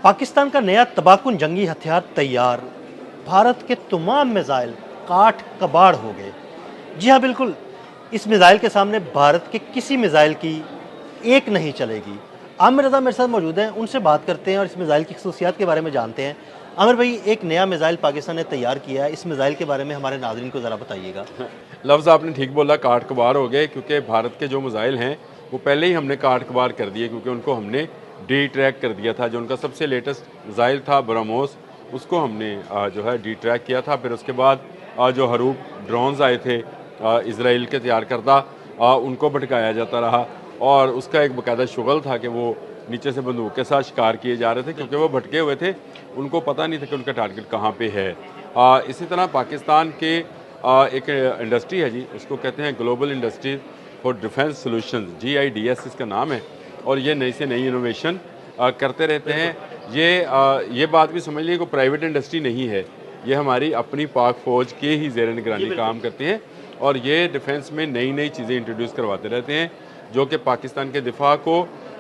पाकिस्तान का नया तबाहकुन जंगी हथियार तैयार। भारत के तमाम मिसाइल काठ कबाड़ हो गए। जी हाँ, बिल्कुल। इस मिसाइल के सामने भारत के किसी मिसाइल की एक नहीं चलेगी। आमिर रज़ा मेरे साथ मौजूद हैं, उनसे बात करते हैं और इस मिसाइल की खसूसियात के बारे में जानते हैं। आमिर भाई, एक नया मिसाइल पाकिस्तान ने तैयार किया है, इस मिसाइल के बारे में हमारे नाज़रीन को ज़रा बताइएगा। लफ्ज़ आपने ठीक बोला, काट कबार हो गए, क्योंकि भारत के जो मिसाइल हैं वो पहले ही हमने काट कबार कर दिए, क्योंकि उनको हमने डी ट्रैक कर दिया था। जो उनका सबसे लेटेस्ट मिसाइल था ब्रह्मोस, उसको हमने जो है डी ट्रैक किया था। फिर उसके बाद जो हरूप ड्रोन्स आए थे इसराइल के तैयार करदा, उनको भटकाया जाता रहा और उसका एक बाकायदा शुगल था कि वो नीचे से बंदूक के साथ शिकार किए जा रहे थे, क्योंकि वो भटके हुए थे, उनको पता नहीं था कि उनका टारगेट कहाँ पे है। इसी तरह पाकिस्तान के एक इंडस्ट्री है जी, उसको कहते हैं global industry for defence solutions, GIDS इसका नाम है। और ये नई से नई इनोवेशन करते रहते हैं। ये बात भी समझ लीजिए कोई प्राइवेट इंडस्ट्री नहीं है, ये हमारी अपनी पाक फ़ौज के ही ज़ेर निगरानी काम करती हैं और ये डिफेंस में नई नई चीज़ें इंट्रोड्यूस करवाते रहते हैं, जो कि पाकिस्तान के दिफा को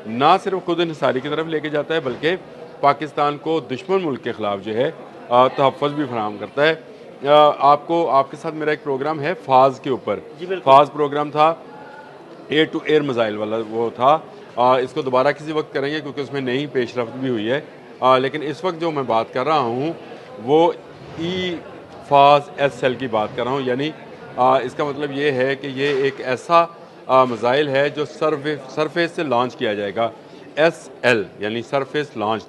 ना सिर्फ खुद इंसारी की तरफ लेके जाता है, बल्कि पाकिस्तान को दुश्मन मुल्क के ख़िलाफ़ जो है तहफ़्फ़ुज़ भी फराहम करता है। आपको आपके साथ मेरा एक प्रोग्राम है फ़ाज़ के ऊपर। फ़ाज़ प्रोग्राम था एयर टू एयर मिसाइल वाला, वो था। इसको दोबारा किसी वक्त करेंगे, क्योंकि उसमें नई पेशरफ्त भी हुई है। लेकिन इस वक्त जो मैं बात कर रहा हूँ वो फ़ाज़ SL की बात कर रहा हूँ। यानी इसका मतलब ये है कि ये एक ऐसा मिसाइल है जो सरफेस से लॉन्च किया जाएगा। SL यानी सरफेस लॉन्च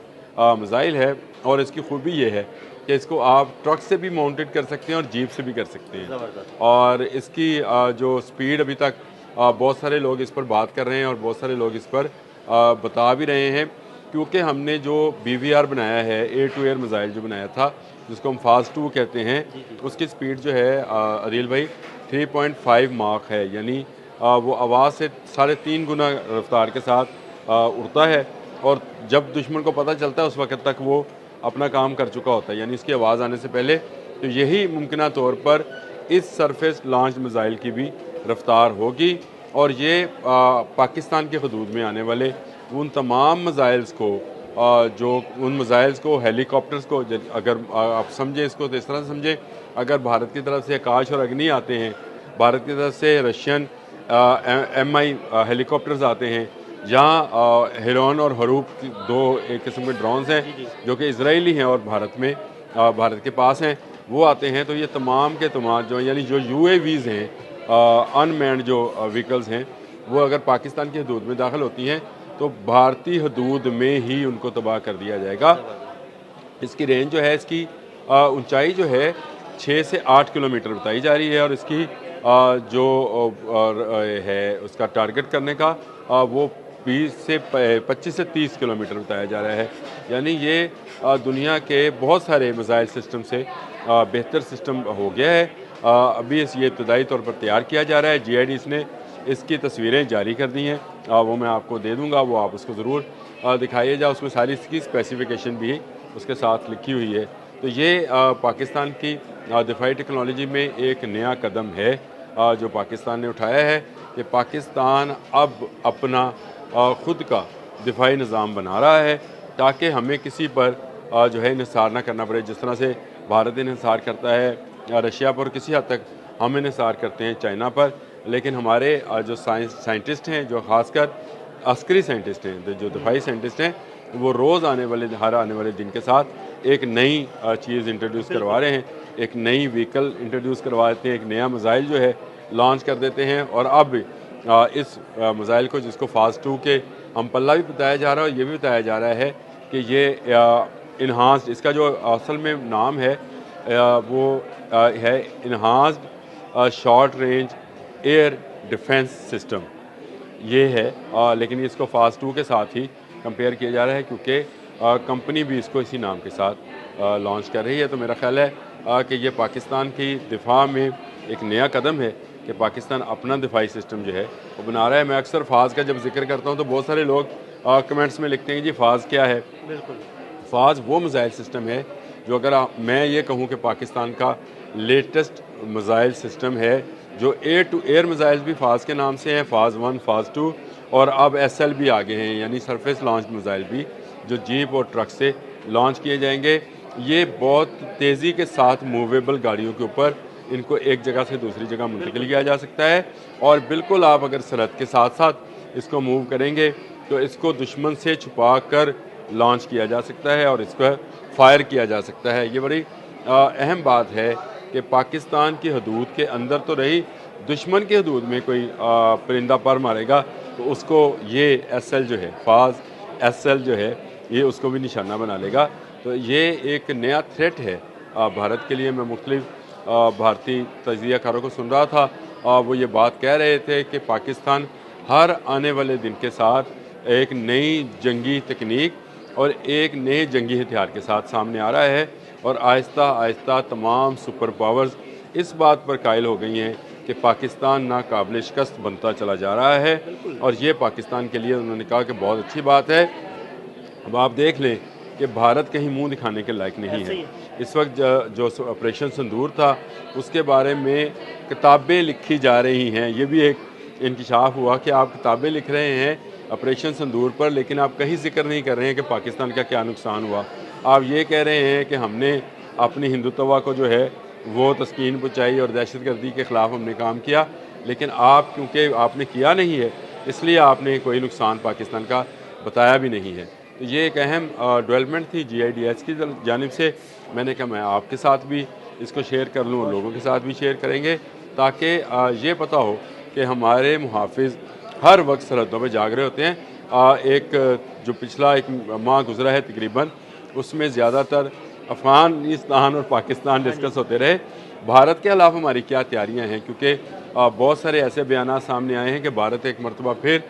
मिसाइल है। और इसकी खूबी ये है कि इसको आप ट्रक से भी माउंटेड कर सकते हैं और जीप से भी कर सकते हैं। और इसकी जो स्पीड अभी तक बहुत सारे लोग इस पर बात कर रहे हैं और बहुत सारे लोग इस पर बता भी रहे हैं, क्योंकि हमने जो BVR बनाया है, एयर टू एयर मिसाइल जो बनाया था, जिसको हम फ़ाज़ 2 कहते हैं, उसकी स्पीड जो है अदील भाई 3.5 मार्क है। यानी वो आवाज़ से 3.5 गुना रफ्तार के साथ उड़ता है और जब दुश्मन को पता चलता है उस वक्त तक वो अपना काम कर चुका होता है, यानी इसकी आवाज़ आने से पहले। तो यही मुमकिन तौर पर इस सरफेस लॉन्च मिसाइल की भी रफ्तार होगी और ये पाकिस्तान के हदूद में आने वाले उन तमाम मिसाइल्स को जो उन मिसाइल्स को, हेलीकॉप्टर्स को, अगर आप समझें इसको तो इस तरह से समझें, अगर भारत की तरफ से आकाश और अग्नि आते हैं, भारत की तरफ से रशियन MI हेलीकॉप्टर्स आते हैं, जहाँ हिरॉन और हरूप दो एक किस्म के ड्रोन्स हैं जो कि इजरायली हैं और भारत के पास हैं, वो आते हैं। तो ये तमाम के तमाम जो यानी जो UAVs हैं, अनमैन्ड जो व्हीकल्स हैं, वो अगर पाकिस्तान की हदूद में दाखिल होती हैं तो भारतीय हदूद में ही उनको तबाह कर दिया जाएगा। इसकी रेंज जो है, इसकी ऊंचाई जो है 6 से 8 किलोमीटर बताई जा रही है और इसकी जो है उसका टारगेट करने का वो 25 से 30 किलोमीटर बताया जा रहा है। यानी ये दुनिया के बहुत सारे मिसाइल सिस्टम से बेहतर सिस्टम हो गया है। अभी ये इब्तदाई तौर पर तैयार किया जा रहा है। GIDS ने इसकी तस्वीरें जारी कर दी हैं, वो मैं आपको दे दूँगा, वो आप उसको ज़रूर दिखाइएगा। उसमें सारी इसकी स्पेसिफिकेशन भी उसके साथ लिखी हुई है। तो ये पाकिस्तान की दिफाई टेक्नोलॉजी में एक नया कदम है जो पाकिस्तान ने उठाया है कि पाकिस्तान अब अपना ख़ुद का दिफाई निज़ाम बना रहा है, ताकि हमें किसी पर जो है इन्हिसार ना करना पड़े। जिस तरह से भारत इन्हिसार करता है रशिया पर, किसी हद तक हम इन्हिसार करते हैं चाइना पर, लेकिन हमारे जो साइंटिस्ट हैं, जो ख़ासकर अस्करी साइंटिस्ट हैं, जो दिफाई साइंटिस्ट हैं, वो रोज़ हर आने वाले दिन के साथ एक नई चीज़ इंट्रोड्यूस करवा रहे हैं, एक नई व्हीकल इंट्रोड्यूस करवा देते हैं, एक नया मिसाइल जो है लॉन्च कर देते हैं। और अब इस मिसाइल को, जिसको फ़ाज़ 2 के हम पल्ला भी बताया जा रहा है और ये भी बताया जा रहा है कि ये इन्हांस्ड, इसका जो असल में नाम है वो है enhanced short range air defence system, ये है। लेकिन इसको फ़ाज़ 2 के साथ ही कंपेयर किया जा रहा है, क्योंकि कंपनी भी इसको इसी नाम के साथ लॉन्च कर रही है। तो मेरा ख्याल है कि ये पाकिस्तान की दिफा में एक नया कदम है कि पाकिस्तान अपना दिफाई सिस्टम जो है वो बना रहा है। मैं अक्सर फ़ाज़ का जब जिक्र करता हूँ तो बहुत सारे लोग कमेंट्स में लिखते हैं जी फ़ाज़ क्या है। फ़ाज़ वो मिसाइल सिस्टम है जो, अगर मैं ये कहूँ कि पाकिस्तान का लेटेस्ट मिसाइल सिस्टम है, जो एयर टू एयर मिसाइल भी फ़ाज़ के नाम से हैं, फ़ाज़ 1, फ़ाज़ 2 और अब SL भी आगे हैं, यानी सरफेस लॉन्च मिसाइल भी जो जीप और ट्रक से लॉन्च किए जाएंगे। ये बहुत तेज़ी के साथ मूवेबल गाड़ियों के ऊपर इनको एक जगह से दूसरी जगह मुंतकिल किया जा सकता है, और बिल्कुल आप अगर सरहद के साथ साथ इसको मूव करेंगे तो इसको दुश्मन से छुपा कर लॉन्च किया जा सकता है और इसको फायर किया जा सकता है। ये बड़ी अहम बात है कि पाकिस्तान की हदूद के अंदर तो रही, दुश्मन की हदूद में कोई परिंदा पर मारेगा तो उसको ये SL जो है, फाज SL जो है, ये उसको भी निशाना बना लेगा। तो ये एक नया थ्रेट है भारत के लिए। मैं मुख्तलिफ भारतीय तजियाकारों को सुन रहा था, वो ये बात कह रहे थे कि पाकिस्तान हर आने वाले दिन के साथ एक नई जंगी तकनीक और एक नए जंगी हथियार के साथ सामने आ रहा है, और आहिस्ता आहिस्ता तमाम सुपर पावर्स इस बात पर कायल हो गई हैं कि पाकिस्तान नाकाबिल शिकस्त बनता चला जा रहा है, और ये पाकिस्तान के लिए उन्होंने कहा कि बहुत अच्छी बात है। अब आप देख लें कि भारत कहीं मुंह दिखाने के लायक नहीं है। इस वक्त जो ऑपरेशन संदूर था उसके बारे में किताबें लिखी जा रही हैं। ये भी एक इंकशाफ हुआ कि आप किताबें लिख रहे हैं ऑपरेशन संदूर पर, लेकिन आप कहीं जिक्र नहीं कर रहे हैं कि पाकिस्तान का क्या नुकसान हुआ। आप ये कह रहे हैं कि हमने अपनी हिंदुत्व को जो है वो तस्कीन पहुँचाई और दहशतगर्दी के ख़िलाफ़ हमने काम किया, लेकिन आप क्योंकि आपने किया नहीं है इसलिए आपने कोई नुकसान पाकिस्तान का बताया भी नहीं है। तो ये एक अहम डेवलपमेंट थी GIDH की जानिब से। मैंने कहा मैं आपके साथ भी इसको शेयर कर लूँ और लोगों के साथ भी शेयर करेंगे, ताकि ये पता हो कि हमारे मुहाफ़िज़ हर वक्त सरहदों पर जाग रहे होते हैं। एक जो पिछला एक माह गुजरा है तकरीबन, उसमें ज़्यादातर अफ़गानिस्तान और पाकिस्तान डिस्कस होते रहे। भारत के अलावा हमारी क्या तैयारियां हैं, क्योंकि बहुत सारे ऐसे बयान सामने आए हैं कि भारत एक मरतबा फिर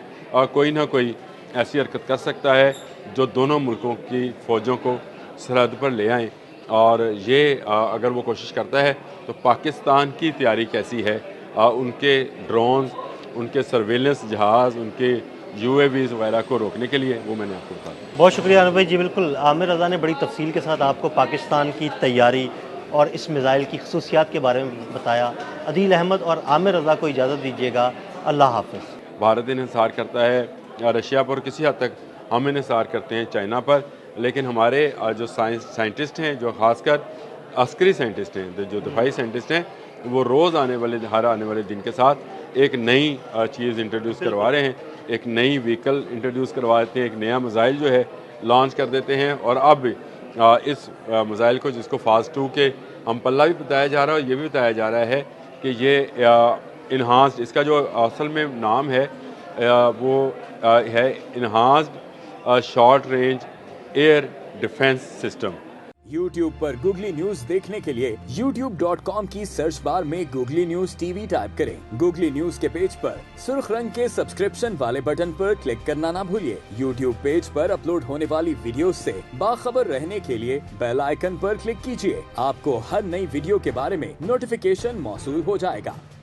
कोई ना कोई ऐसी हरकत कर सकता है जो दोनों मुल्कों की फ़ौजों को सरहद पर ले आएँ, और ये अगर वो कोशिश करता है तो पाकिस्तान की तैयारी कैसी है, उनके ड्रोन्स, उनके सर्वेलेंस जहाज़, उनके UAVs वगैरह को रोकने के लिए, वो मैंने आपको बता दिया। बहुत शुक्रिया अनूप भाई जी। बिल्कुल, आमिर रज़ा ने बड़ी तफसील के साथ आपको पाकिस्तान की तैयारी और इस मिज़ाइल की खसूसियात के बारे में बताया। अदील अहमद और आमिर रज़ा को इजाज़त दीजिएगा। अल्लाह हाफ़िज़। भारत इन्हिसार करता है रशिया पर, किसी हद तक हम इन्हिसार करते हैं चाइना पर, लेकिन हमारे जो साइंटिस्ट हैं, जो ख़ासकर अस्करी साइंटिस्ट हैं, जो दफाई साइंटिस्ट हैं, वो रोज़ हर आने वाले दिन के साथ एक नई चीज़ इंट्रोड्यूस करवा रहे हैं, एक नई व्हीकल इंट्रोड्यूस करवा देते हैं, एक नया मिज़ाइल जो है लॉन्च कर देते हैं। और अब इस मिज़ाइल को, जिसको फाज 2 के हम पल्ला भी बताया जा रहा है, और ये भी बताया जा रहा है कि ये इन्हांस्ड, इसका जो असल में नाम है वो है enhanced short range air defence system. YouTube पर गूगली न्यूज देखने के लिए youtube.com की सर्च बार में गूगली न्यूज TV टाइप करें। गूगली न्यूज के पेज पर सुर्ख रंग के सब्सक्रिप्शन वाले बटन पर क्लिक करना ना भूलिए। YouTube पेज पर अपलोड होने वाली वीडियोस से बाखबर रहने के लिए बेल आइकन पर क्लिक कीजिए। आपको हर नई वीडियो के बारे में नोटिफिकेशन मौसूल हो जाएगा।